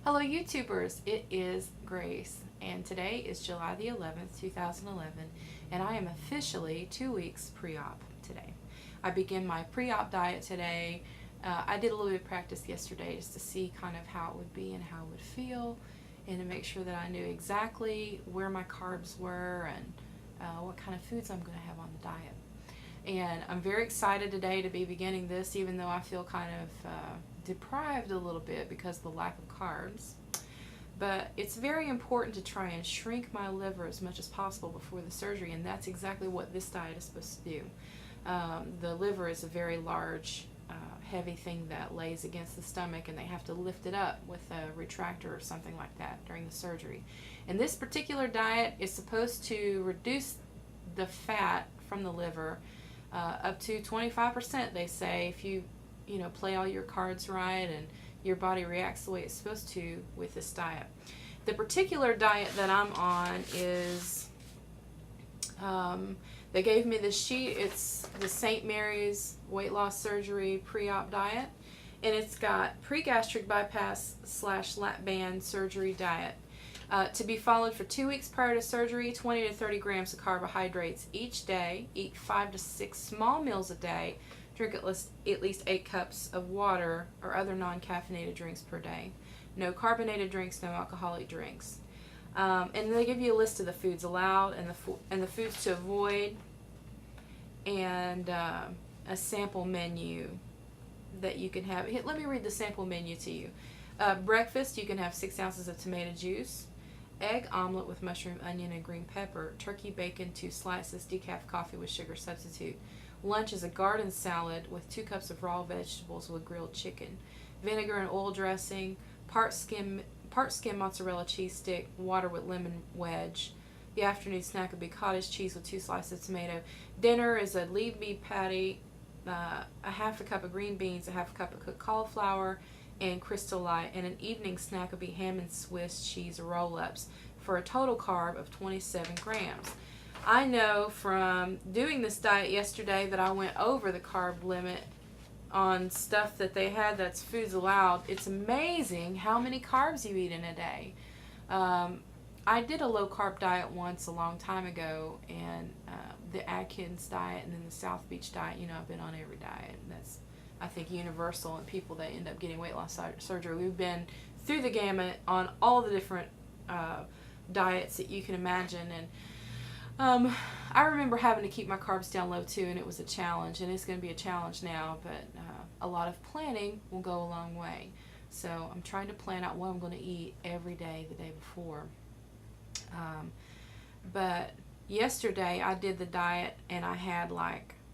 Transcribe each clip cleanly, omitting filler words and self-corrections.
Hello YouTubers, it is Grace and today is July the 11th, 2011 and I am officially 2 weeks pre-op today. I begin my pre-op diet today. I did a little bit of practice yesterday just to see kind of how it would be and how it would feel and to make sure that I knew exactly where my carbs were and what kind of foods I'm going to have on the diet. And I'm very excited today to be beginning this, even though I feel kind of deprived a little bit because of the lack of carbs. But it's very important to try and shrink my liver as much as possible before the surgery, and that's exactly what this diet is supposed to do. The liver is a very large, heavy thing that lays against the stomach, and they have to lift it up with a retractor or something like that during the surgery. And this particular diet is supposed to reduce the fat from the liver up to 25%, they say, if you play all your cards right and your body reacts the way it's supposed to with this diet. The particular diet that I'm on is, they gave me this sheet. It's the St. Mary's weight loss surgery pre-op diet, and it's got pre-gastric bypass / lap band surgery diet. To be followed for 2 weeks prior to surgery, 20 to 30 grams of carbohydrates each day, eat 5 to 6 small meals a day, drink at least 8 cups of water or other non-caffeinated drinks per day. No carbonated drinks, no alcoholic drinks. And they give you a list of the foods allowed and the foods to avoid, and a sample menu that you can have. Let me read the sample menu to you. Breakfast, you can have 6 ounces of tomato juice, egg omelet with mushroom, onion, and green pepper, turkey bacon, 2 slices, decaf coffee with sugar substitute. Lunch is a garden salad with 2 cups of raw vegetables with grilled chicken, vinegar and oil dressing, part skim mozzarella cheese stick, water with lemon wedge. The afternoon snack would be cottage cheese with 2 slices of tomato. Dinner is a lean beef patty, a half a cup of green beans, a half a cup of cooked cauliflower, and Crystal Light, and an evening snack would be ham and Swiss cheese roll-ups for a total carb of 27 grams. I know from doing this diet yesterday that I went over the carb limit on stuff that they had that's foods allowed. It's amazing how many carbs you eat in a day. I did a low-carb diet once a long time ago, and the Atkins diet and then the South Beach diet, I've been on every diet, and that's, I think, universal in people that end up getting weight loss surgery. We've been through the gamut on all the different diets that you can imagine, and I remember having to keep my carbs down low too, and it was a challenge, and it's going to be a challenge now, but a lot of planning will go a long way. So I'm trying to plan out what I'm going to eat every day the day before. But yesterday I did the diet, and I had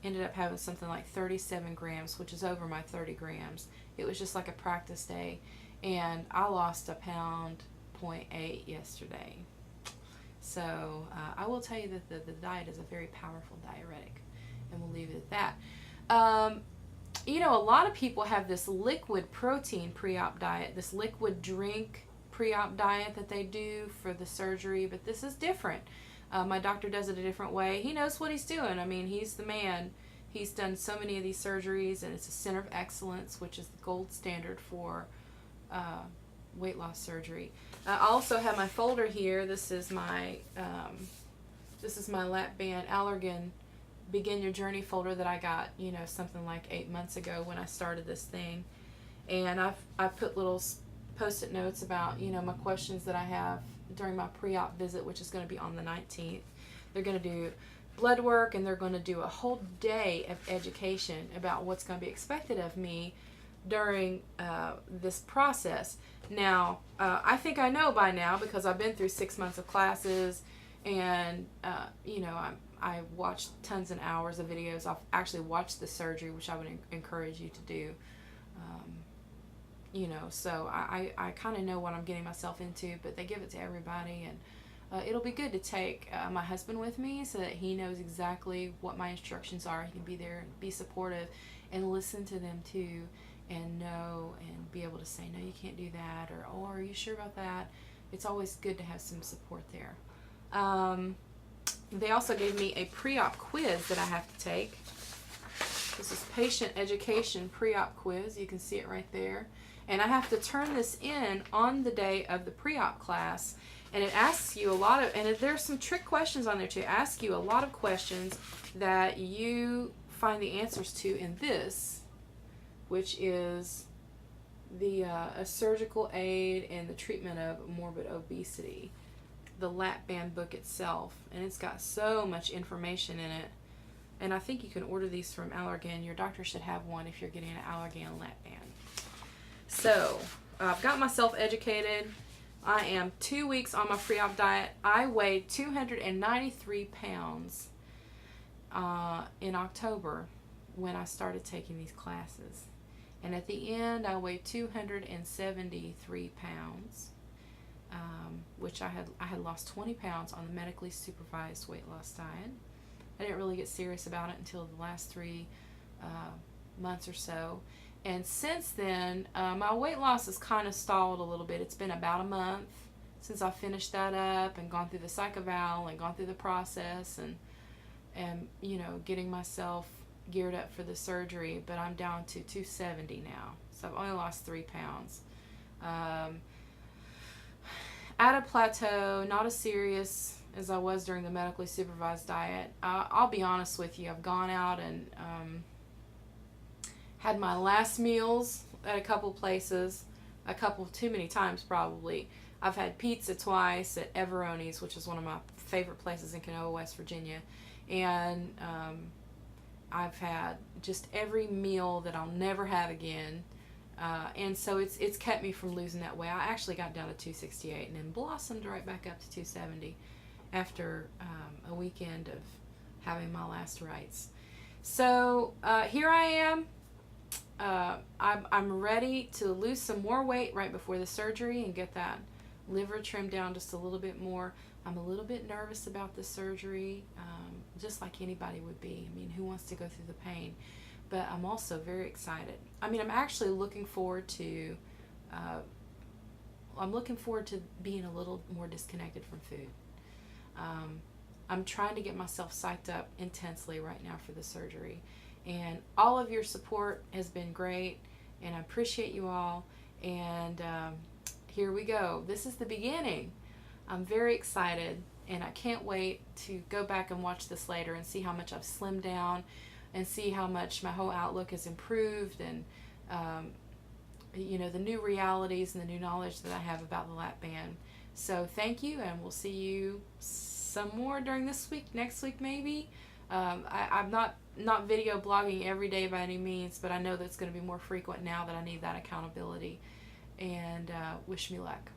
ended up having something like 37 grams, which is over my 30 grams. It was just like a practice day, and I lost 1.8 pounds yesterday. So I will tell you that the diet is a very powerful diuretic, and we'll leave it at that. A lot of people have this liquid protein pre-op diet, this liquid drink pre-op diet that they do for the surgery, but this is different. My doctor does it a different way. He knows what he's doing. I mean, he's the man. He's done so many of these surgeries, and it's a center of excellence, which is the gold standard for weight loss surgery. I also have my folder here. This is my lap band Allergan Begin Your Journey folder that I got, something like 8 months ago when I started this thing. And I've put little post-it notes about, my questions that I have during my pre-op visit, which is going to be on the 19th. They're going to do blood work, and they're going to do a whole day of education about what's going to be expected of me during this process. Now, I think I know by now because I've been through 6 months of classes, and I watched tons of hours of videos. I've actually watched the surgery, which I would encourage you to do. So I kind of know what I'm getting myself into, but they give it to everybody, and it'll be good to take my husband with me so that he knows exactly what my instructions are. He can be there and be supportive and listen to them too, and know and be able to say, no, you can't do that, or, oh, are you sure about that? It's always good to have some support there. They also gave me a pre-op quiz that I have to take. This is patient education pre-op quiz. You can see it right there. And I have to turn this in on the day of the pre-op class. And it asks you a lot of, and there's some trick questions on there too. It asks you a lot of questions that you find the answers to in this, which is the a surgical aid in the treatment of morbid obesity, the lap band book itself. And it's got so much information in it. And I think you can order these from Allergan. Your doctor should have one if you're getting an Allergan lap band. So I've got myself educated. I am 2 weeks on my pre-op diet. I weighed 293 pounds in October when I started taking these classes. And at the end, I weighed 273 pounds, which I had lost 20 pounds on the medically supervised weight loss diet. I didn't really get serious about it until the last 3 months or so. And since then, my weight loss has kind of stalled a little bit. It's been about a month since I finished that up and gone through the psych eval and gone through the process and you know, getting myself geared up for the surgery. But I'm down to 270 now, so I've only lost 3 pounds. At a plateau, not as serious as I was during the medically supervised diet. I'll be honest with you, I've gone out and had my last meals at a couple places, a couple too many times probably. I've had pizza twice at Everoni's, which is one of my favorite places in Canoa, West Virginia. And I've had just every meal that I'll never have again. And so it's kept me from losing that weight. I actually got down to 268 and then blossomed right back up to 270 after a weekend of having my last rites. So here I am. I'm ready to lose some more weight right before the surgery and get that liver trimmed down just a little bit more. I'm a little bit nervous about the surgery, just like anybody would be. I mean, who wants to go through the pain? But I'm also very excited. I mean, I'm actually looking forward to being a little more disconnected from food. I'm trying to get myself psyched up intensely right now for the surgery. And all of your support has been great, and I appreciate you all. And here we go. This is the beginning. I'm very excited, and I can't wait to go back and watch this later and see how much I've slimmed down and see how much my whole outlook has improved, and you know, the new realities and the new knowledge that I have about the lap band. So thank you, and we'll see you some more during this week, next week maybe. I'm not video blogging every day by any means, but I know that's going to be more frequent now that I need that accountability. And wish me luck.